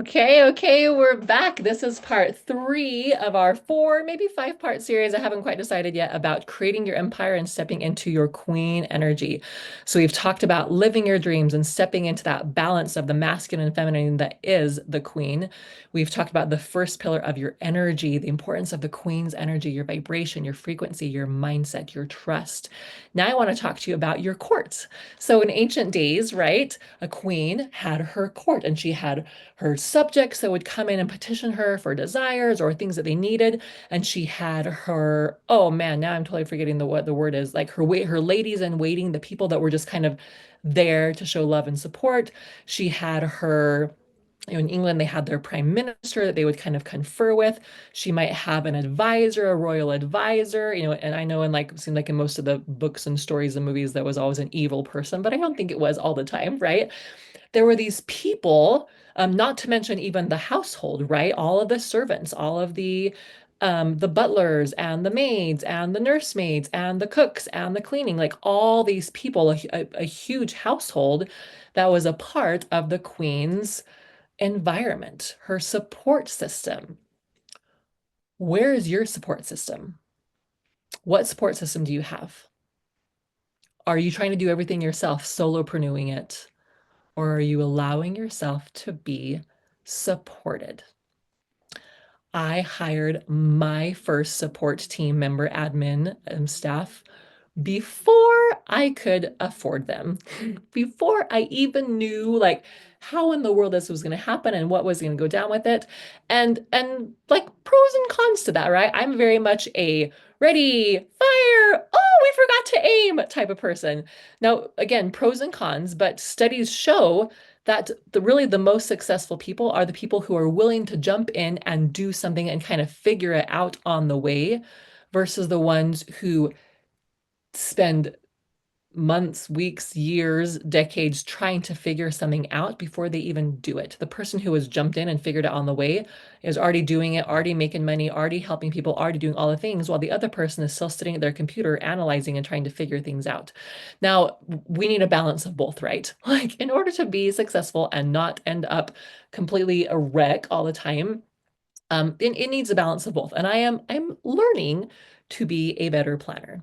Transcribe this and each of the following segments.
Okay, we're back. This is part three of our four, maybe five-part series. I haven't quite decided yet about creating your empire and stepping into your queen energy. So we've talked about living your dreams and stepping into that balance of the masculine and feminine that is the queen. We've talked about the first pillar of your energy, the importance of the queen's energy, your vibration, your frequency, your mindset, your trust. Now I want to talk to you about your court. So in ancient days, right, a queen had her court and she had her subjects that would come in and petition her for desires or things that they needed. And she had her, oh man, now I'm totally forgetting what the word is, like her ladies in waiting, the people that were just kind of there to show love and support. She had her, in England, they had their prime minister that they would kind of confer with. She might have an advisor, a royal advisor, and I know it seemed like in most of the books and stories and movies, that was always an evil person, but I don't think it was all the time, right? There were these people, not to mention even the household, right? All of the servants, all of the butlers and the maids and the nursemaids and the cooks and the cleaning, like all these people, a huge household that was a part of the queen's environment, her support system. Where is your support system? What support system do you have? Are you trying to do everything yourself, solopreneuing it? Or are you allowing yourself to be supported? I hired my first support team member, admin, staff before I could afford them, before I even knew like how in the world this was going to happen and what was going to go down with it. And like pros and cons to that, right? I'm very much a ready, fire, oh, we forgot to aim type of person. Now, again, pros and cons, but studies show that the most successful people are the people who are willing to jump in and do something and kind of figure it out on the way versus the ones who spend months, weeks, years, decades trying to figure something out before they even do it. The person who has jumped in and figured it on the way is already doing it, already making money, already helping people, already doing all the things, while the other person is still sitting at their computer analyzing and trying to figure things out. Now, we need a balance of both, right? Like, in order to be successful and not end up completely a wreck all the time, it needs a balance of both. And I'm learning to be a better planner,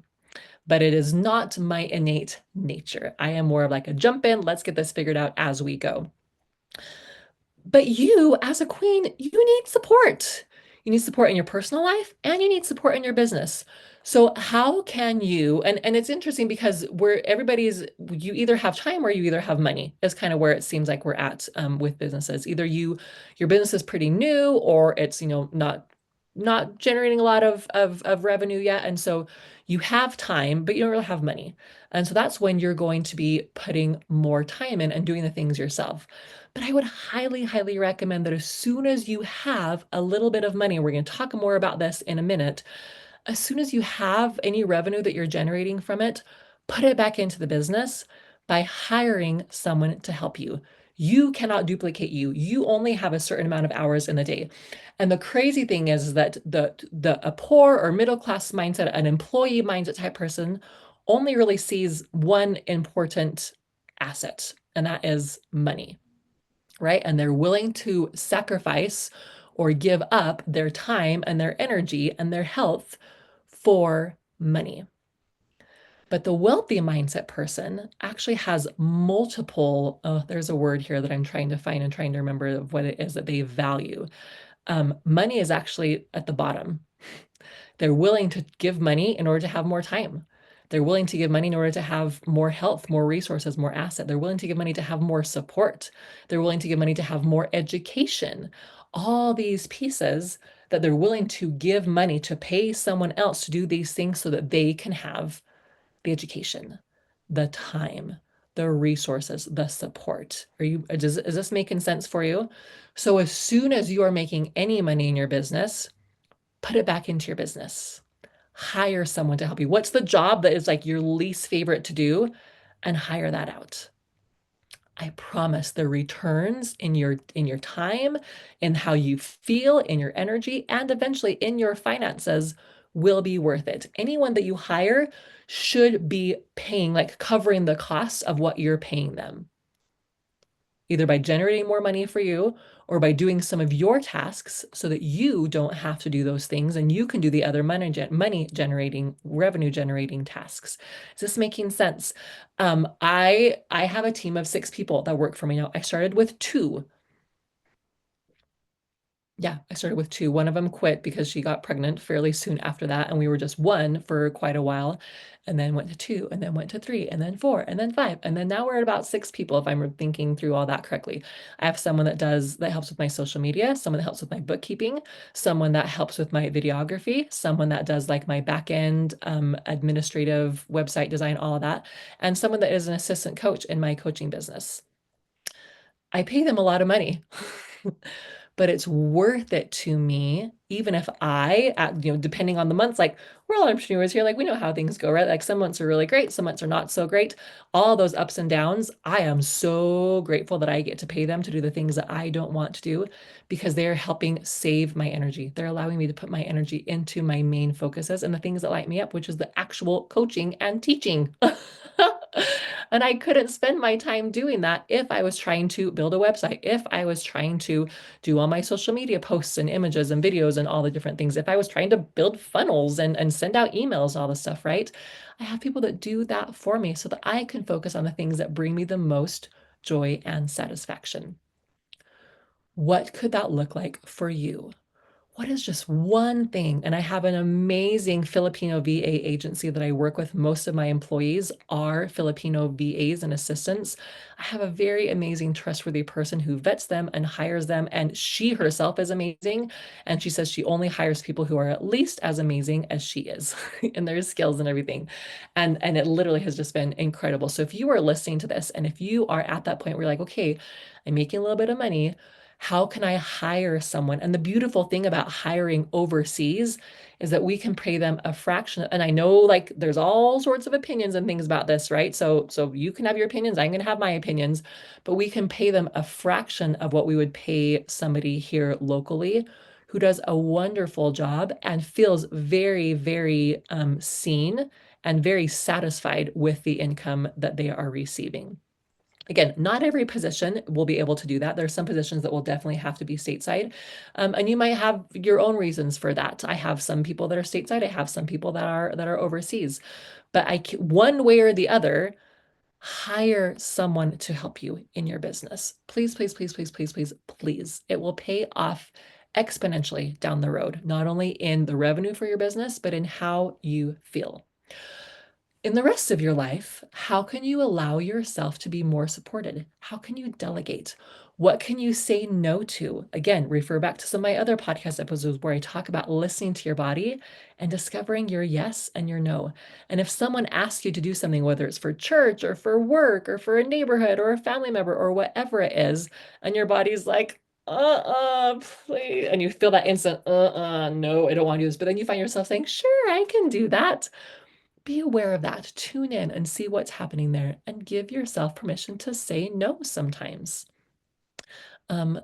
but it is not my innate nature. I am more of like a jump in, let's get this figured out as we go. But you, as a queen, you need support. You need support in your personal life and you need support in your business. So how can you, and it's interesting because you either have time or you either have money is kind of where it seems like we're at with businesses. Either your business is pretty new or it's, not generating a lot of revenue yet. And so you have time, but you don't really have money. And so that's when you're going to be putting more time in and doing the things yourself. But I would highly, highly recommend that as soon as you have a little bit of money, we're going to talk more about this in a minute. As soon as you have any revenue that you're generating from it, put it back into the business by hiring someone to help you. You cannot duplicate you. You only have a certain amount of hours in a day. And the crazy thing is that the a poor or middle class mindset, an employee mindset type person only really sees one important asset, and that is money, right? And they're willing to sacrifice or give up their time and their energy and their health for money. But the wealthy mindset person actually has multiple, oh, there's a word here that I'm trying to find and trying to remember of what it is that they value. Money is actually at the bottom. They're willing to give money in order to have more time. They're willing to give money in order to have more health, more resources, more asset. They're willing to give money to have more support. They're willing to give money to have more education. All these pieces that they're willing to give money to pay someone else to do these things so that they can have the education, the time, the resources, the support. Is this making sense for you? So as soon as you are making any money in your business, put it back into your business. Hire someone to help you. What's the job that is like your least favorite to do? And hire that out. I promise the returns in your time, in how you feel, in your energy, and eventually in your finances will be worth it. Anyone that you hire should be paying, like covering the costs of what you're paying them. either by generating more money for you or by doing some of your tasks so that you don't have to do those things and you can do the other money generating, revenue generating tasks. Is this making sense? I have a team of 6 people that work for me now. I started with two. Yeah, I started with two. One of them quit because she got pregnant fairly soon after that, and we were just one for quite a while, and then went to two, and then went to three, and then four, and then five, and then now we're at about 6 people, if I'm thinking through all that correctly. I have someone that helps with my social media, someone that helps with my bookkeeping, someone that helps with my videography, someone that does like my back end administrative website design, all of that, and someone that is an assistant coach in my coaching business. I pay them a lot of money. But it's worth it to me, even if depending on the months, like we're all entrepreneurs here, like we know how things go, right? Like some months are really great, some months are not so great. All those ups and downs, I am so grateful that I get to pay them to do the things that I don't want to do because they're helping save my energy. They're allowing me to put my energy into my main focuses and the things that light me up, which is the actual coaching and teaching. And I couldn't spend my time doing that if I was trying to build a website, if I was trying to do all my social media posts and images and videos and all the different things, if I was trying to build funnels and send out emails, all this stuff, right? I have people that do that for me so that I can focus on the things that bring me the most joy and satisfaction. What could that look like for you? What is just one thing? And I have an amazing Filipino VA agency that I work with. Most of my employees are Filipino VAs and assistants. I have a very amazing, trustworthy person who vets them and hires them. And she herself is amazing. And she says she only hires people who are at least as amazing as she is in their skills and everything. And it literally has just been incredible. So if you are listening to this and if you are at that point where you're like, okay, I'm making a little bit of money, how can I hire someone? And the beautiful thing about hiring overseas is that we can pay them a fraction. And I know like there's all sorts of opinions and things about this, right? So you can have your opinions, I'm going to have my opinions, but we can pay them a fraction of what we would pay somebody here locally who does a wonderful job and feels very, very seen and very satisfied with the income that they are receiving. Again, not every position will be able to do that. There's some positions that will definitely have to be stateside. And you might have your own reasons for that. I have some people that are stateside. I have some people that are overseas. But one way or the other, hire someone to help you in your business. Please, please, please, please, please, please, please. It will pay off exponentially down the road, not only in the revenue for your business, but in how you feel. In the rest of your life, how can you allow yourself to be more supported? How can you delegate? What can you say no to? Again, refer back to some of my other podcast episodes where I talk about listening to your body and discovering your yes and your no. And if someone asks you to do something, whether it's for church or for work or for a neighborhood or a family member or whatever it is, and your body's like, please, and you feel that instant, no, I don't want to do this. But then you find yourself saying, sure, I can do that. Be aware of that. Tune in and see what's happening there and give yourself permission to say no sometimes. Um,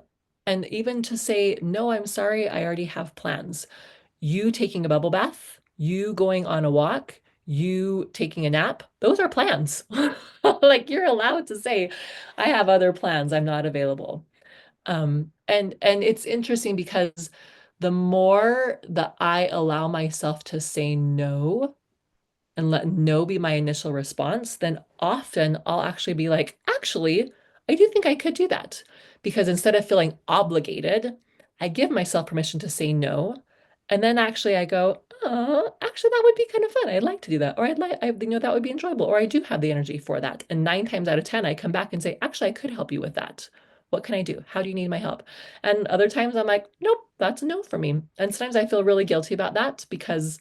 and even to say, no, I'm sorry, I already have plans. You taking a bubble bath, you going on a walk, you taking a nap, those are plans. Like you're allowed to say, I have other plans, I'm not available. And it's interesting because the more that I allow myself to say no, and let no be my initial response, then often I'll actually be like, actually, I do think I could do that. Because instead of feeling obligated, I give myself permission to say no. And then actually I go, oh, actually, that would be kind of fun. I'd like to do that. Or that would be enjoyable. Or I do have the energy for that. And 9 times out of 10, I come back and say, actually, I could help you with that. What can I do? How do you need my help? And other times I'm like, nope, that's a no for me. And sometimes I feel really guilty about that because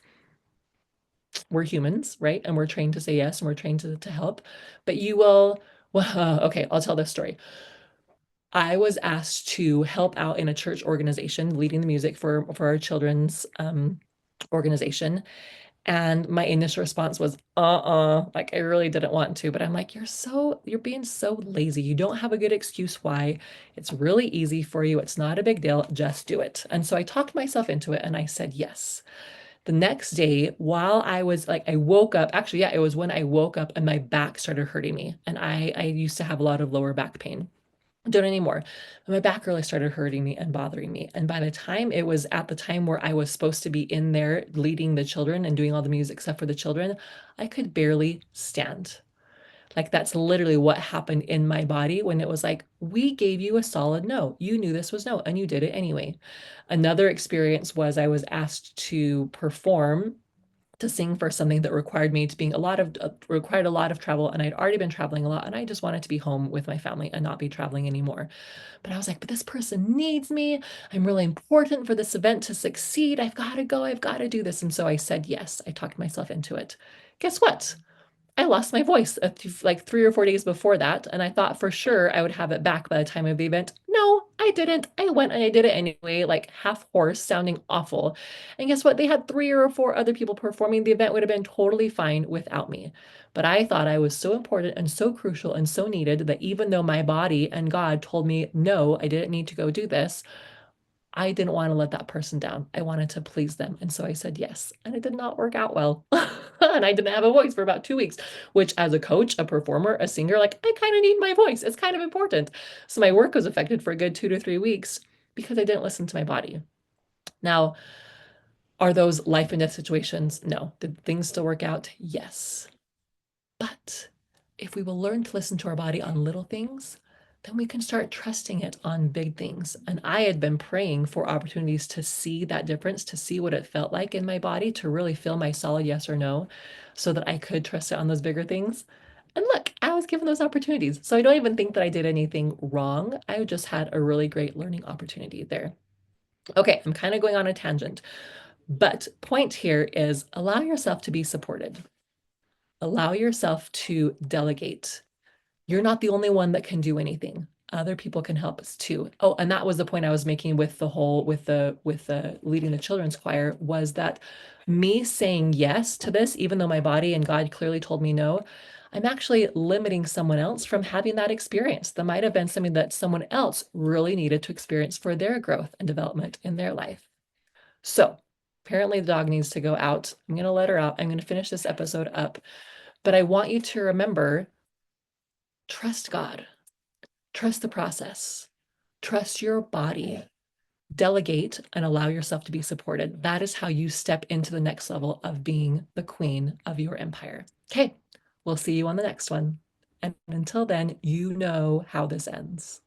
we're humans, right? And we're trained to say yes and we're trained to help. But you will, well, okay, I'll tell this story. I was asked to help out in a church organization, leading the music for our children's organization. And my initial response was, like I really didn't want to, but I'm like, you're being so lazy. You don't have a good excuse why. It's really easy for you. It's not a big deal. Just do it. And so I talked myself into it and I said yes. The next day, while I was like, I woke up, actually, yeah, it was when I woke up and my back started hurting me. And I used to have a lot of lower back pain. Don't anymore. My back really started hurting me and bothering me. And by the time it was at the time where I was supposed to be in there leading the children and doing all the music stuff for the children, I could barely stand. Like that's literally what happened in my body when it was like, we gave you a solid no. You knew this was no, and you did it anyway. Another experience was I was asked to perform to sing for something that required me to being a lot of required a lot of travel, and I'd already been traveling a lot, and I just wanted to be home with my family and not be traveling anymore. But I was like, but this person needs me. I'm really important for this event to succeed. I've got to go. I've got to do this. And so I said yes. I talked myself into it. Guess what? I lost my voice like 3 or 4 days before that, and I thought for sure I would have it back by the time of the event. No, I didn't. I went and I did it anyway, like half hoarse, sounding awful. And guess what? They had 3 or 4 other people performing. The event would have been totally fine without me. But I thought I was so important and so crucial and so needed that even though my body and God told me, no, I didn't need to go do this, I didn't want to let that person down. I wanted to please them. And so I said yes. And it did not work out well. And I didn't have a voice for about 2 weeks, which as a coach, a performer, a singer, like I kind of need my voice. It's kind of important. So my work was affected for a good 2 to 3 weeks because I didn't listen to my body. Now, are those life and death situations? No. Did things still work out? Yes. But if we will learn to listen to our body on little things, then we can start trusting it on big things. And I had been praying for opportunities to see that difference, to see what it felt like in my body, to really feel my solid yes or no, so that I could trust it on those bigger things. And look, I was given those opportunities. So I don't even think that I did anything wrong. I just had a really great learning opportunity there. Okay, I'm kind of going on a tangent, but point here is allow yourself to be supported. Allow yourself to delegate. You're not the only one that can do anything. Other people can help us too. Oh, and that was the point I was making with the whole with the leading the children's choir was that me saying yes to this, even though my body and God clearly told me no, I'm actually limiting someone else from having that experience. That might have been something that someone else really needed to experience for their growth and development in their life. So apparently the dog needs to go out. I'm going to let her out. I'm going to finish this episode up. But I want you to remember, trust God, trust the process, trust your body, delegate, and allow yourself to be supported. That is how you step into the next level of being the queen of your empire. Okay, we'll see you on the next one. And until then, you know how this ends.